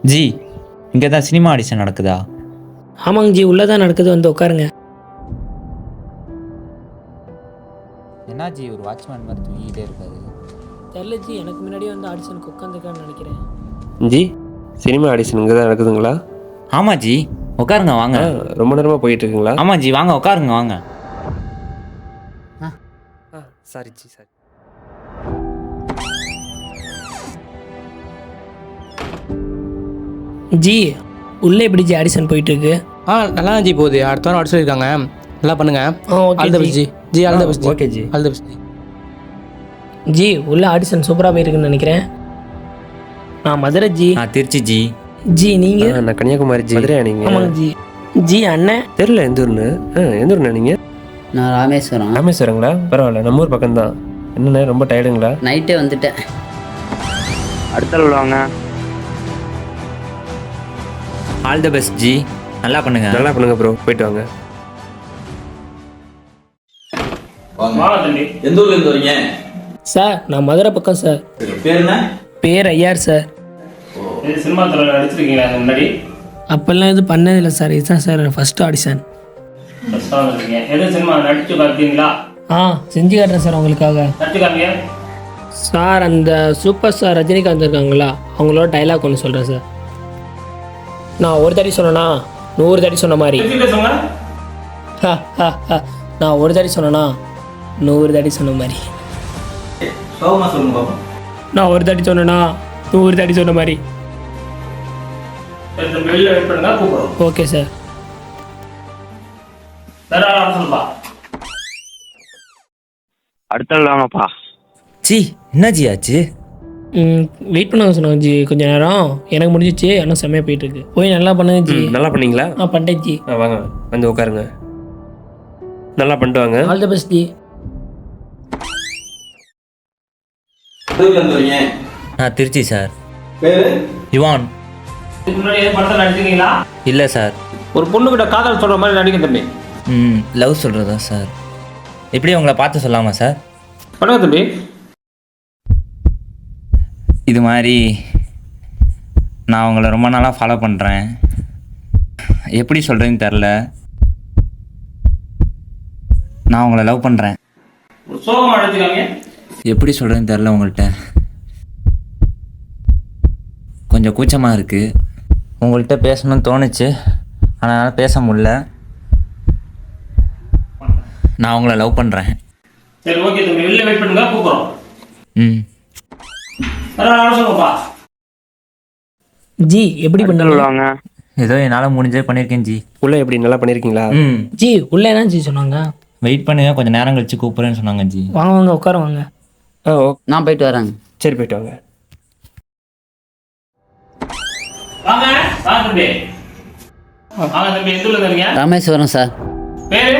G, இங்கே தான் cinema audition நடக்குதா? ஆமாங்க ஜி, உள்ளே தான் நடக்குது, வந்து உட்காருங்க. என்ன ஜி ஒரு வாட்ச்மேன் மாதிரி தூங்கிட்டே இருக்காது? தெரில ஜி, எனக்கு முன்னாடியே வந்து ஆடிஷனுக்கு உட்காந்துருக்கான்னு நினைக்கிறேன். ஜி, சினிமா ஆடிஷன் இங்கே தான் நடக்குதுங்களா? ஆமாம் ஜி, உட்காருங்க வாங்க. ரொம்ப நேரமாக போயிட்டு இருக்குங்களா? ஆமாம் ஜி, வாங்க உட்காருங்க வாங்க. Sorry G, sorry. ஜி, உள்ளே எப்படி ஜி ஆடிஷன் போயிட்டு இருக்கு? நல்லா தான் ஜி போகுது. அடுத்த வாரம் ஆடிஷன் இருக்காங்க, நல்லா பண்ணுங்க. Okay all the best ji. Ji all the best. Okay ji, all the best ji. Ji, உள்ள ஆடிஷன் சூப்பராக போயிருக்குன்னு நினைக்கிறேன். நான் மதுரை ஜி. திருச்சி ஜி. ஜி நீங்கள்? நான் கன்னியாகுமரி ஜி. மதுரையா நீங்கள்? ஆமாங்க ஜி. ஜி அண்ணன் தெரில எந்த ஊர்னு. எந்த ஊர்ண்ணா நீங்கள்? நான் ராமேஸ்வரம். ராமேஸ்வரங்களா? பரவாயில்ல, நம்ம ஊர் பக்கம்தான். என்னண்ணே ரொம்ப டயர்டுங்களா? நைட்டே வந்துட்டேன். அடுத்த வாங்க. ஆல் தி பெஸ்ட் ஜி, நல்லா பண்ணுங்க. நல்லா பண்ணுங்க ப்ரோ, போயிட்டு வாங்க. எந்த ஊர்ல இருந்து வரீங்க? சார், நான் மதுரை பக்கம் சார். பேர் என்ன? பேர் ஐயார் சார். சினிமா துறையில் நடிச்சிருக்கீங்களா முன்னாடி? அப்போல்லாம் எதுவும் பண்ணதில்லை சார், இதுதான் சார் ஃபஸ்ட்டு ஆடிஷன். ஃபஸ்ட்டாக இருக்கீங்க. எதுவும் சினிமா நடிச்சு பார்த்தீங்களா? செஞ்சு காட்டுறேன் சார் உங்களுக்காக. நடிச்சு காமிங்க சார். அந்த சூப்பர் ஸ்டார் ரஜினிகாந்த் இருக்காங்களா, அவங்களோட டைலாக் ஒன்று சொல்கிறேன் சார். நான் ஒரு தடி சொன்னேன்னா 100 தடி சொன்ன மாதிரி. பேசுங்க. நான் ஒரு தடி சொன்னேன்னா 100 தடி சொன்ன மாதிரி. சோகமா சொல்லுங்க பாப்போம். நான் ஒரு தடி சொன்னேன்னா 100 தடி சொன்ன மாதிரி. வெளியில் வெயிட் பண்ணுங்க, கூப்பிடுறோம். Okay sir. வேற ஆள் சொல்லுப்பா. அடுத்த வாங்கப்பா. ஜி, என்ன ஜி ஆச்சு? வெயிட் பண்ண சொன்னாங்க ஜி கொஞ்சம் நேரம். எனக்கு முடிஞ்சிச்சு, ஆனால் செம்மையாக போயிட்டு இருக்கு. போய் நல்லா பண்ணுங்க ஜி. நல்லா பண்ணீங்களா? பண்ணிட்டேன் ஜி. வாங்க வந்து உட்காருங்க. நல்லா பண்ணிட்டு வாங்க. All the best G. எந்த ஊர்ல இருந்து வரீங்க? திருச்சி சார். பேரு? யுவான். இதுக்கு முன்னாடி எதுவும் படத்தில் நடிச்சிருக்கீங்களா? இல்லை சார். ஒரு பொண்ணுகிட்ட காதல் சொல்கிற மாதிரி நடிக்க தம்பி. லவ் சொல்கிறதா சார்? எப்படி உங்களை பார்த்து சொல்லாமா சார்? பண்ணுங்க தம்பி. இது மாதிரி நான் உங்களை ரொம்ப நாளாக ஃபாலோ பண்ணுறேன். எப்படி சொல்கிறேன்னு தெரில. நான் உங்களை லவ் பண்ணுறேன். ஒரு சோகமாக நடிச்சுக்காங்க. எப்படி சொல்கிறேன்னு தெரில உங்கள்கிட்ட. கொஞ்சம் கூச்சமாக இருக்குது. உங்கள்கிட்ட பேசணும்னு தோணுச்சு, ஆனால் பேச முடியல. நான் உங்களை லவ் பண்ணுறேன். சரி ஓகே தம்பி, வெளியில் வெயிட் பண்ணுங்க, கூப்பிடுறோம். வேற ஆள் சொல்லுங்கப்பா. ஜி, எப்படி பண்ணுவாங்க? ஏதோ என்னால் முடிஞ்சே பண்ணியிருக்கேன் ஜி. உள்ள எப்படி நல்லா பண்ணியிருக்கீங்களா? ஜி, உள்ள என்ன ஜி சொன்னாங்க? வெயிட் பண்ணுங்க, கொஞ்சம் நேரம் கழிச்சு கூப்பிட்றேன்னு சொன்னாங்க ஜி. வாங்க வாங்க உட்கார வாங்க. ஓகே, நான் போயிட்டு வரேங்க. சரி போயிட்டு வாங்க. வாங்க வாங்க தம்பி. வாங்க தம்பி, எந்த ஊர்ல இருக்கீங்க? ராமேஸ்வரம் சார். பேரு?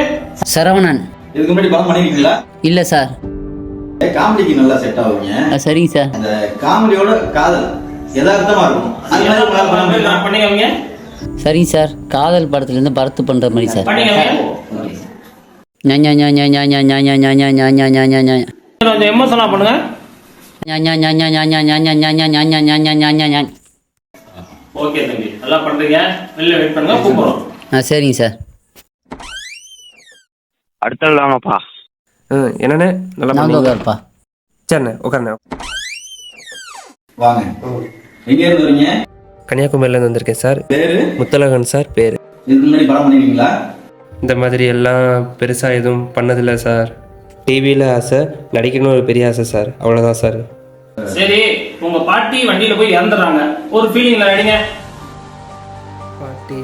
சரவணன். இதுக்கு முன்னாடி படம் பண்ணிருக்கீங்களா? இல்லை சார். காமெடிக்கு நல்லா செட் ஆகுங்க. சரிங்க சார். அந்த காமெடியோட காதல் யதார்த்தமா இருக்கும். அது மாதிரி உங்களால பண்ண முடியுமா? பண்ணிக்கோங்க. சரிங்க சார். காதல் படத்துலேருந்து படத்து பண்ணுற மாதிரி சார். பண்ணிக்கோங்க. ஞா ஞா ஞா ஞா ஞா ஞா ஞா ஞா ஞா ஞா ஞா ஞா ஞா ஞா ஞா. கொஞ்சம் எமோஷனலா பண்ணுங்க. ஞா ஞா ஞா ஞா ஞா ஞா ஞா ஞா ஞா ஞா ஞா ஞா ஞா ஞா ஞா ஞா. ஓகே தம்பி, நல்லா பண்றீங்க. வெளில வெயிட் பண்ணுங்க, கூப்பிடுறோம். சரிங்க சார். அடுத்த வாங்கப்பா. என்னண்ணே நல்லா நான் பண்ணீங்க? உட்காருப்பா. சரிண்ணே உட்காருண்ணே. வாங்க. எங்க இருந்து வரீங்க? கன்னியாகுமரியிலேருந்து வந்திருக்கேன் சார். பேரு? முத்தழகன் சார் பேர். இதுக்கு முன்னாடி படம் பண்ணிருக்கீங்களா? இந்த மாதிரி எல்லாம் பெருசாக எதுவும் பண்ணதில்லை சார். டிவியில் ஆசை, நடிக்கணும்னு ஒரு பெரிய ஆசை சார், அவ்வளோதான் சார். சரி, உங்க பாட்டி வண்டியில போய் இறந்துறாங்க, ஒரு ஃபீலிங்ல நடிங்க. பாட்டி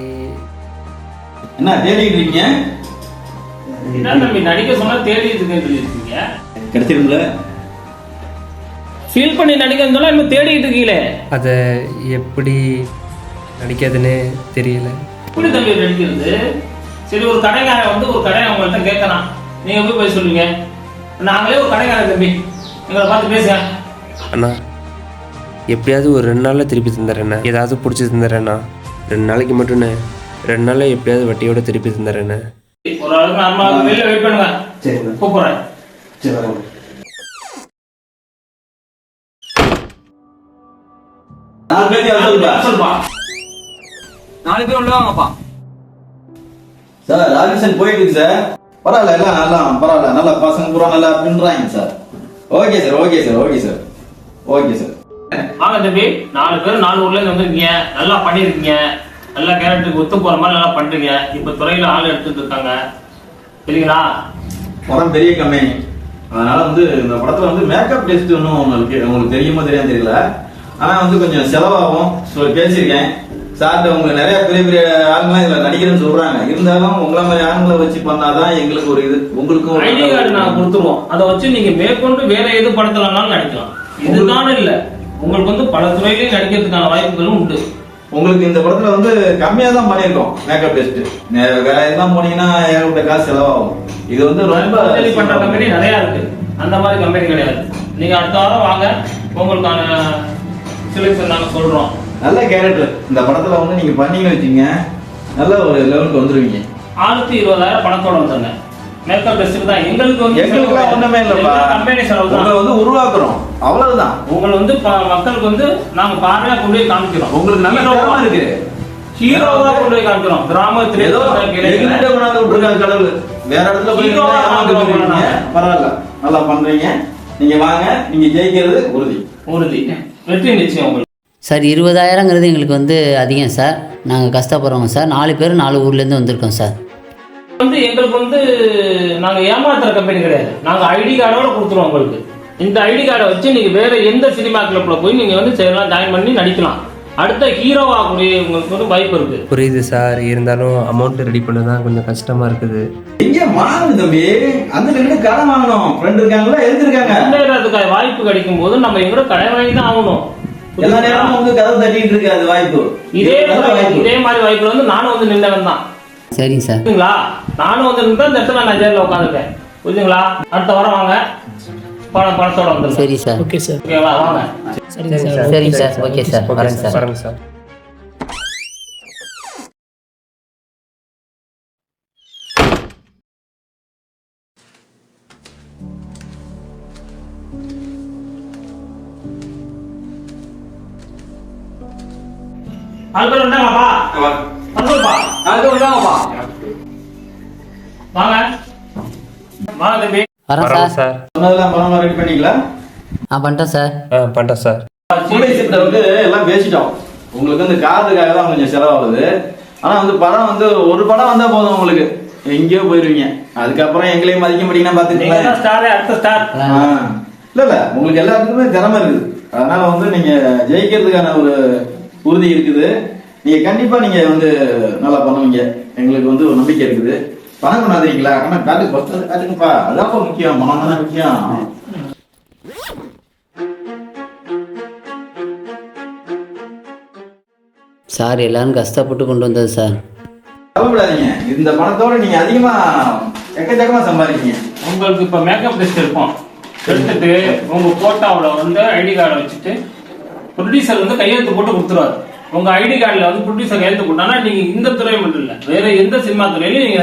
என்ன தேடிட்டு இருக்கீங்க? என்ன தம்பி, நடிக்க சொன்னா தேடி இருக்குன்னு சொல்லியிருக்கீங்க. கிடைச்சிருக்குல்ல? ஃபீல் பண்ணி நடிக்கன்னு சொன்னா இன்னும் தேடிட்டு இருக்கீங்களே. அதை எப்படி நடிக்கிறதுன்னு தெரியல. எப்படி தம்பி நடிக்கிறது? சரி, ஒரு கடைக்காரன் வந்து ஒரு கடையை உங்கள்கிட்ட கேட்கறான், நீங்க போய் சொல்லுவீங்க, நாங்களே ஒரு கடைக்காரன் தம்பி, எங்களை பார்த்து பேசுங்க. அண்ணா, எப்படியாவது ஒரு 2 நாளில் திருப்பி தந்துடுறேண்ணா. ஏதாவது பிடிச்சி தந்துடுறேண்ணா. 2 நாளைக்கு மட்டும்ண்ணே. 2 நாளில் எப்படியாவது வட்டியோட திருப்பி தந்துடுறேண்ணே. ஒரு ஆளுக்கு நார்மலா வெளில வெயிட் பண்ணுங்க, சரி கூப்பிடுறேன். சரி வரேன். 4 பேர் சொல்லுப்பா. சொல்லுப்பா. 4 பேர் உள்ள வாங்கப்பா. சார் ஆடிஷன் போயிட்டு இருக்கு சார். பரவாயில்ல, எல்லாம் பரவாயில்ல, நல்லா பசங்க பூரா நல்லா பின்றாங்க sir. Okay sir, okay sir, okay sir, okay sir. வாங்க தம்பி, 4 பேர் 4 ஊர்ல இருந்து வந்திருக்கீங்க, நல்லா பண்ணிருக்கீங்க, நல்லா கேரக்டருக்கு ஒத்து போற மாதிரி நல்லா பண்றீங்க. இப்ப துறையில ஆள் எடுத்துட்டு இருக்காங்க, சரிங்களா? படம் பெரிய கம்பெனி, அதனால வந்து இந்த படத்துல வந்து மேக்கப் டெஸ்ட் ஒன்றும் உங்களுக்கு தெரியுமோ தெரியாது தெரியல. ஆனா வந்து கொஞ்சம் செலவாகும். பேசியிருக்கேன் சார்ட்ட. உங்களுக்கு நிறைய பெரிய பெரிய ஆளுங்களாம் இதுல நடிக்கிறேன்னு சொல்றாங்க. இருந்தாலும் உங்களை மாதிரி ஆளுங்களை வச்சு பண்ணாதான் எங்களுக்கு ஒரு இது, உங்களுக்கும் ஐடி கார்டு நாங்க கொடுத்துருவோம். அதை வச்சு நீங்க மேற்கொண்டு வேற எது படத்துலனாலும் நடிக்கலாம். இதுதானே இல்ல, உங்களுக்கு வந்து பல துறையிலையும் நடிக்கிறதுக்கான வாய்ப்புகளும் உண்டு. உங்களுக்கு இந்த படத்துல வந்து கம்மியா தான் பண்ணிருக்கோம் மேக்கப் டெஸ்ட். வேற எல்லாம் போனீங்கன்னா ஏகப்பட்ட காசு செலவாகும். இது வந்து ரொம்ப பண்ற கம்பெனி நிறைய இருக்கு, அந்த மாதிரி கம்பெனி கிடையாது. நீங்க அடுத்த வாரம் வாங்க, உங்களுக்கான செலக்ஷன் நாங்க சொல்றோம். நல்ல கேரக்டர் இந்த படத்துல வந்து நீங்க பண்ணீங்க வச்சீங்க, நல்ல ஒரு லெவலுக்கு வந்துருவீங்க. ஆளுக்கு 20,000 பணத்தோட வந்துருங்க. மேக்கப் டெஸ்ட் தான் எங்களுக்கு வந்து எங்களுக்குலாம் ஒண்ணுமே இல்லப்பா. கம்பெனி செலவு உங்களை தான். வந்து உருவாக்குறோம், அவ்வளவுதான். உங்களை வந்து மக்களுக்கு வந்து நாங்க பார்வையா கொண்டு போய் காமிக்கிறோம். உங்களுக்கு நல்ல திறமை இருக்கு, ஹீரோவா கொண்டு போய் காமிக்கிறோம். கிராமத்துல ஏதோ எங்ககிட்ட கொண்டாந்து விட்டுருக்காங்க கடவுள். வேற இடத்துல போய் ஹீரோவா ஏமாந்துருக்கீங்க. பரவாயில்ல, நல்லா பண்றீங்க. நீங்க வாங்க, நீங்க ஜெயிக்கிறது உறுதி. உறுதி, வெற்றி நிச்சயம் உங்களுக்கு. சார் 20,000ங்கிறது எங்களுக்கு வந்து அதிகம் சார். நாங்கள் கஷ்டப்படுறோங்க சார். 4 பேர் 4 ஊர்லேருந்து வந்திருக்கோம் சார். வந்து எங்களுக்கு வந்து நாங்க ஏமாத்துற கம்பெனி கிடையாது. நாங்க ஐடி கார்டோட கொடுத்துருவோம் உங்களுக்கு. இந்த ஐடி கார்டை வச்சு நீங்க வேற எந்த சினிமா கிளப்ல போய் நீங்க வந்து செய்யலாம், ஜாயின் பண்ணி நடிக்கலாம். அடுத்த ஹீரோவா கூடிய உங்களுக்கு வந்து வாய்ப்பு இருக்கு. புரியுது சார், இருந்தாலும் அமௌண்ட் ரெடி பண்ண தான் கொஞ்சம் கஷ்டமா இருக்குது. எங்க வாங்கணும் தம்பி, அந்த ரெண்டு கடன் வாங்கணும். ஃப்ரெண்ட் இருக்காங்களா, இருக்காங்க. முன்னேறதுக்கான வாய்ப்பு கிடைக்கும் போது நம்ம எங்கூட கடை வாங்கி தான் ஆகணும். எல்லா நேரமும் வந்து கதவு தட்டிட்டு இருக்காது வாய்ப்பு. இதே மாதிரி வாய்ப்பு வந்து நானும் வந்து நின்றவன் தான். சரிங்க சார். புரியுதுங்களா? நானும் வந்து நின்று இந்த இடத்துல நான் ஜெயில உட்காந்துருக்கேன். புரியுதுங்களா? அடுத்த வாரம் வாங்க, பணத்தோட வந்துருங்க. சரி சார். Okay sir. ஓகேவா? வாங்க. சரிங்க சார். சரிங்க சார். Okay sir. வரேங்க சார். வரேங்க சார். ஆள்கள் வந்தாங்கப்பா. வந்துப்பா. ஆள்கள் வந்தாங்கப்பா. வாங்க. வாங்க தம்பி. வரேன் சார். சொன்னதெல்லாம் பணம் ரெடி பண்ணீங்களா? பண்ணிட்டேன் சார். பண்ணிட்டேன் சார். கூலிசிப்ட வந்து எல்லாம் பேசிட்டோம். உங்களுக்கு வந்து கார்டுக்காக தான் கொஞ்சம் செலவாகுது. ஆனா வந்து படம் வந்து ஒரு படம் வந்தா போதும், உங்களுக்கு எங்கேயோ போயிருவீங்க. அதுக்கப்புறம் எங்களையும் மதிக்க மாட்டீங்கன்னா பாத்துக்கலாம். ஸ்டார், அடுத்த ஸ்டார். இல்ல உங்களுக்கு எல்லாத்துக்குமே திறமை இருக்குது. அதனால வந்து நீங்க ஜெயிக்கிறதுக்கான ஒரு உறுதி இருக்குது. நீங்க கண்டிப்பா நீங்க வந்து நல்லா பண்ணுவீங்க, எங்களுக்கு வந்து ஒரு நம்பிக்கை இருக்குது. பணம் கொண்டாந்துறீங்களா? காட்டுங்கப்பா, அதான் முக்கியம். பணம் தானே முக்கியம். சார் எல்லாரும் கஷ்டப்பட்டு கொண்டு வந்தது சார். கவலைப்படாதீங்க, இந்த பணத்தோட நீங்க அதிகமா எக்கச்சக்கமா சம்பாதிக்கீங்க. உங்களுக்கு இப்ப மேக்கப் டெஸ்ட் எடுப்போம். எடுத்துட்டு உங்க போட்டோவில் வந்து ஐடி கார்டை வச்சுட்டு ப்ரொடியூசர் வந்து கையெழுத்து போட்டு கொடுத்துருவாரு. உங்க ஐடி கார்டில் வந்து ப்ரொடியூசர் கையெழுத்து போட்டானா நீங்க இந்த துறை மட்டும் இல்ல, வேற எந்த சினிமா துறையிலும் நீங்க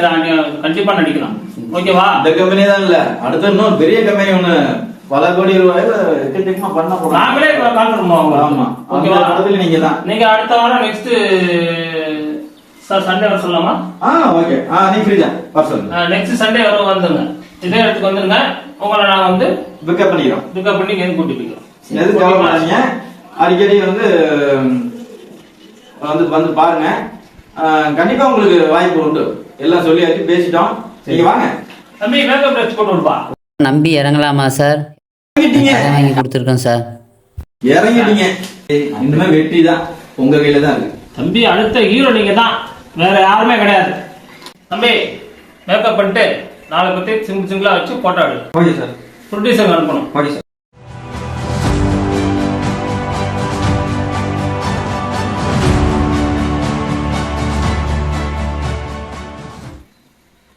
கண்டிப்பா நடிக்கலாம். ஓகேவா? இந்த கம்பெனி தான் இல்ல, அடுத்த இன்னொரு பெரிய கம்பெனி ஒண்ணு பல கோடி ரூபாயில எக்கச்சக்கமா பண்ண போறோம். நாங்களே கால் பண்ணுவோம். ஆமா, ஓகேவா? நீங்க தான். நீங்க அடுத்த வாரம் நெக்ஸ்ட் சார் சண்டே வர சொல்லலாமா? ஓகே. நீ ஃப்ரீ தான், வர சொல்லுங்க. நெக்ஸ்ட் சண்டே வர வந்துருங்க, இதே இடத்துக்கு வந்துருங்க. உங்களை நான் வந்து பிக்கப் பண்ணிக்கிறோம். பிக்கப் பண்ணி இங்கே கூட்டி போய்க்கிறோம். எதுவும் கவலைப்படாதீங்க. அடிக்கடி வந்து வந்து வந்து பாருங்க. கண்டிப்பா உங்களுக்கு வாய்ப்பு உண்டு. எல்லாம் சொல்லியாச்சு, பேசிட்டோம். நீங்க வாங்க தம்பி, மேக்கப் டெஸ்ட் போட்டு விடுப்பா. நம்பி இறங்கலாமா சார்? வாங்கி கொடுத்துருக்கோம் சார். இறங்கிட்டீங்க, இன்னுமே வெற்றி தான் உங்க கையில தான் இருக்கு. தம்பி, அடுத்த ஹீரோ நீங்க தான், வேற யாருமே கிடையாது. தம்பி, மேக்கப் பண்ணிட்டு நாளை பத்தி சிங்கிளா வச்சு போட்டோ எடு. Okay sir. ப்ரொடியூசர் அனுப்பணும். Okay sir.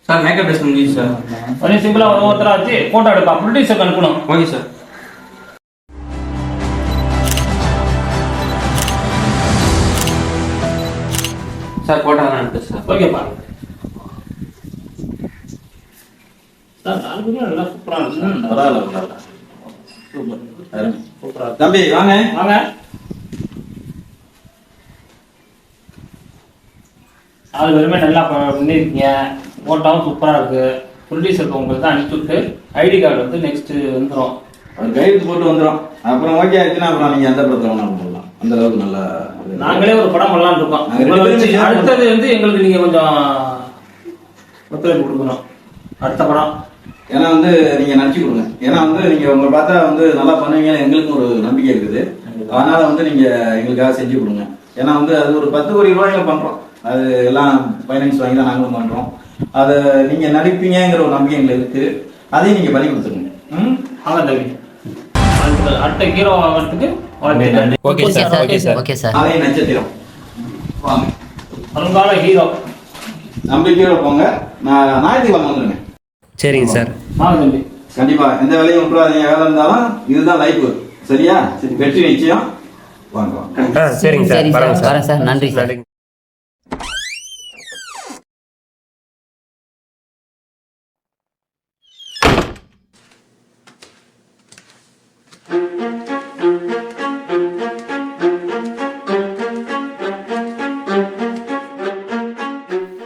Sir makeup test முடிஞ்சு சார். ஒரே சிம்பிளா ஒருத்தரா வச்சு போட்டோ எடுப்பா. ப்ரொடியூசர் அனுப்பணும். Okay sir. சார் போட்டோ அனுப்பு சார். ஓகேப்பா. சார் நாலுமே நல்லா சூப்பரா இருக்கு. பரவாயில்ல. சூப்பர். தம்பி வாங்க வாங்க. அது வெறுமே நல்லா பண்ணியிருக்கீங்க, ஃபோட்டோவும் சூப்பராக இருக்குது. ப்ரொடியூசருக்கு உங்களுக்கு தான் அனுப்பிச்சி விட்டு ஐடி கார்டு வந்து நெக்ஸ்ட்டு வந்துடும். அது கையெழுத்து போட்டு வந்துடும். அப்புறம் ஓகே ஆயிடுச்சுன்னா அப்புறம் நீங்கள் எந்த படத்தில் வேணாலும் போடலாம். அந்த அளவுக்கு நல்லா நாங்களே ஒரு படம் பண்ணலான்னு இருக்கோம். அடுத்தது வந்து எங்களுக்கு நீங்கள் கொஞ்சம் ஒத்துழைப்பு கொடுக்கணும். அடுத்த படம் ஏன்னா வந்து நீங்கள் நடிச்சு கொடுங்க. ஏன்னா வந்து நீங்கள் உங்களை பார்த்தா வந்து நல்லா பண்ணுவீங்க, எங்களுக்கும் ஒரு நம்பிக்கை இருக்குது. அதனால வந்து நீங்கள் எங்களுக்காக செஞ்சு கொடுங்க. ஏன்னா வந்து அது ஒரு 10 கோடி ரூபாய்க்கு பண்ணுறோம். அது எல்லாம் ஃபைனான்ஸ் வாங்கி தான் நாங்களும் பண்ணுறோம். அதை நீங்கள் நடிப்பீங்கிற ஒரு நம்பிக்கை எங்களுக்கு இருக்குது. அதையும் நீங்கள் பண்ணி கொடுத்துருங்க. ஆமாம் தம்பி. அடுத்த ஹீரோ ஆகிறதுக்கு okay sir, okay sir, okay sir. அதையும் நட்சத்திரம் வாங்க, வருங்கால ஹீரோ நம்பிக்கையோட போங்க. நான் ஞாயிற்றுக்கிழமை வந்துருங்க. சரிங்க சார். வாங்க தம்பி. கண்டிப்பா எந்த வேலையும் விட்டுறாதீங்க. வேலை இருந்தாலும் இதுதான் லைஃப். சரியா? வெற்றி நிச்சயம். வாங்க வாங்க. சரிங்க சரி சார், சார், வரேன் சார். நன்றி சார்.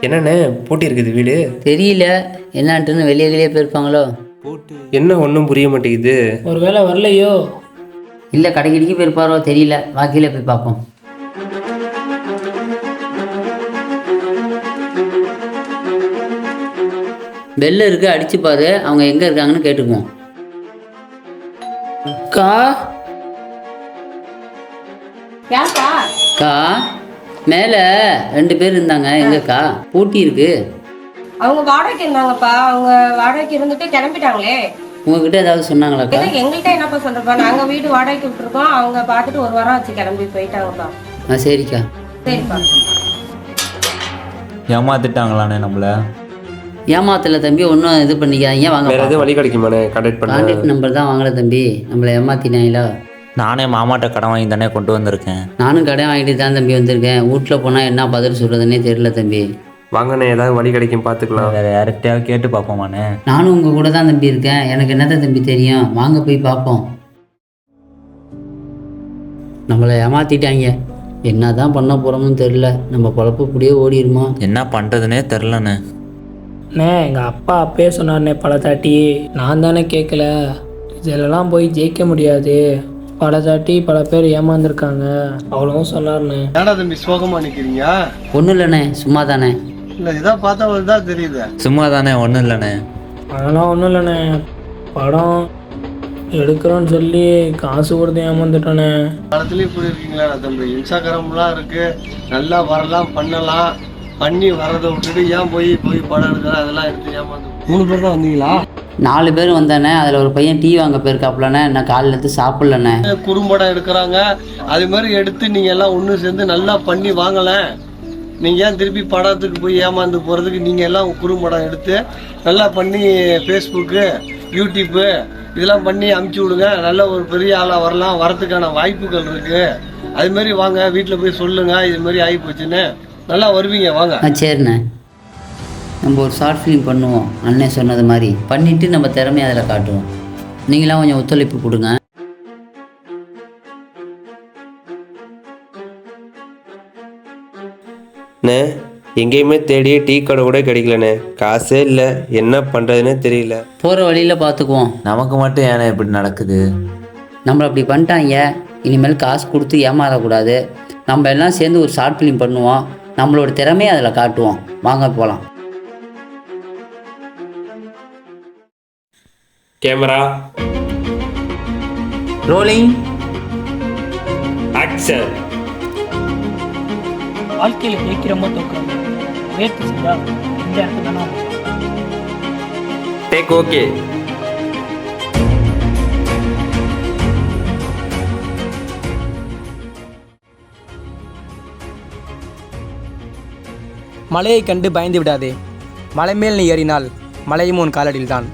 என்னண்ணே பூட்டி இருக்குது வீடு? தெரியல என்னான்ட்டுன்னு வெளியே போயிருப்பாங்களோ. என்ன ஒன்றும் புரிய மாட்டேங்குது. ஒரு வேளை வரலையோ? இல்லை கடைக்கடிக்கு போயிருப்பாரோ தெரியல. வாக்கியில் போய் பார்ப்போம். பெல்ல இருக்கு, அடிச்சு பாரு. அவங்க எங்கே இருக்காங்கன்னு கேட்டுக்குவோம். அக்கா, அக்கா மேலே 2 பேர் இருந்தாங்க. எங்கக்கா? பூட்டி இருக்கு. அவங்க வாடகைக்கு இருந்தாங்கப்பா. அவங்க வாடகைக்கு இருந்துட்டு கிளம்பிட்டாங்களே. உங்ககிட்ட ஏதாவது சொன்னாங்களாக்கா? எங்கள்கிட்ட என்னப்பா சொல்றப்பா, நாங்க வீடு வாடகைக்கு விட்டுருக்கோம். அவங்க பார்த்துட்டு 1 வாரம் ஆச்சு கிளம்பி போயிட்டாங்கப்பா. சரிக்கா. சரிப்பா. ஏமாத்திட்டாங்களாண்ணே நம்மள? ஏமாத்தல தம்பி, ஒன்றும் இது பண்ணிக்காதீங்க. வாங்க. வேற எதுவும் வழி கிடைக்குமாண்ணே? கான்டாக்ட் நம்பர் தான் வாங்கல தம்பி. நம்மளை ஏமாத்தினாங்களா? நானே மாமாட்ட கடன் வாங்கி தானே கொண்டு வந்திருக்கேன். நானும் கடை வாங்கிட்டு தான் தம்பி வந்திருக்கேன். வீட்டில் போனால் என்ன பதில் சொல்கிறதுனே தெரியல தம்பி. வாங்கண்ணே, ஏதாவது வழி கிடைக்கும் பார்த்துக்கலாம். வேற யார்கிட்டயாவது கேட்டு பார்ப்போமாண்ணே? நானும் உங்கள் கூட தான் தம்பி இருக்கேன். எனக்கு என்னதான் தம்பி தெரியும். வாங்க போய் பார்ப்போம். நம்மளை ஏமாத்திட்டாங்க. என்ன தான் பண்ண போகிறோம்னு தெரில. நம்ம பொழப்பு இப்படியே ஓடிடுமா? என்ன பண்ணுறதுனே தெரிலண்ணே. அண்ணே எங்கள் அப்பா அப்பயே சொன்னார்ண்ணே பல தாட்டி. நான் தானே கேட்கல. இதிலெல்லாம் போய் ஜெயிக்க முடியாது. பல தாட்டி பல பேர் ஏமாந்துருக்காங்க அவ்வளவும் சொன்னார்ண்ணே. ஏடா தம்பி சோகமா நிக்கிறீங்க? ஒன்றும் இல்லைண்ணே, சும்மா தானே. இல்ல இதை பார்த்தா தான் தெரியுது. சும்மா தானே, ஒன்றும் இல்லைண்ணே. அதெல்லாம் ஒன்றும் இல்லைண்ணே. படம் எடுக்கிறோன்னு சொல்லி காசு கொடுத்து ஏமாந்துட்டோண்ணே. காலத்துலயும் இப்படி இருக்கீங்களா தம்பி? இன்ஸ்டாகிராம்லாம் இருக்கு, நல்லா வரலாம் பண்ணலாம். பண்ணி வரதை விட்டுட்டு ஏன் போய் படம் எடுக்கலாம்? அதெல்லாம் எடுத்து ஏமாந்து 3 பேர் தான் வந்தீங்களா? 4 பேர் வந்தானே. அதில் ஒரு பையன் டீ வாங்க போயிருக்காப்புலண்ணே. என்ன காலையில் எடுத்து சாப்பிட்லண்ணே. குறும்படம் எடுக்கிறாங்க. அது மாதிரி எடுத்து நீங்க எல்லாம் ஒன்று சேர்ந்து நல்லா பண்ணி வாங்கல. நீங்க ஏன் திருப்பி படத்துக்கு போய் ஏமாந்து போறதுக்கு? நீங்க எல்லாம் குறும்படம் எடுத்து நல்லா பண்ணி ஃபேஸ்புக்கு, யூடியூப்பு இதெல்லாம் பண்ணி அமுச்சு விடுங்க. நல்ல ஒரு பெரிய ஆளாக வரலாம். வரதுக்கான வாய்ப்புகள் இருக்கு. அது மாதிரி வாங்க, வீட்டில் போய் சொல்லுங்க இது மாதிரி ஆகி போச்சுன்னு. நல்லா வருவீங்க, வாங்க. சரிண்ணே. நம்ம ஒரு ஷார்ட் ஃபிலிம் பண்ணுவோம். அண்ணன் சொன்னது மாதிரி பண்ணிவிட்டு நம்ம திறமையை அதில் காட்டுவோம். நீங்களாம் கொஞ்சம் ஒத்துழைப்பு கொடுங்க. அண்ணே, எங்கேயுமே தேடி டீ கடை கூட கிடைக்கலண்ணே. காசே இல்லை, என்ன பண்ணுறதுன்னே தெரியல. போகிற வழியில் பார்த்துக்குவோம். நமக்கு மட்டும் ஏன்னா இப்படி நடக்குது? நம்மளை அப்படி பண்ணிட்டாங்க. இனிமேல் காசு கொடுத்து ஏமாறக்கூடாது. நம்ம எல்லாம் சேர்ந்து ஒரு ஷார்ட் ஃபிலிம் பண்ணுவோம். நம்மளோட திறமையை அதில் காட்டுவோம். வாங்க போகலாம். Camera rolling, action. வாழ்க்கையில் ஜெயிக்கிறோமோ தோக்குறோமோ முயற்சி செஞ்சா இந்த இடத்துல தானே. Take okay. மலையை கண்டு பயந்து விடாதே. மலை மேல் நீ ஏறினால் மலையும் உன் காலடியில் தான்.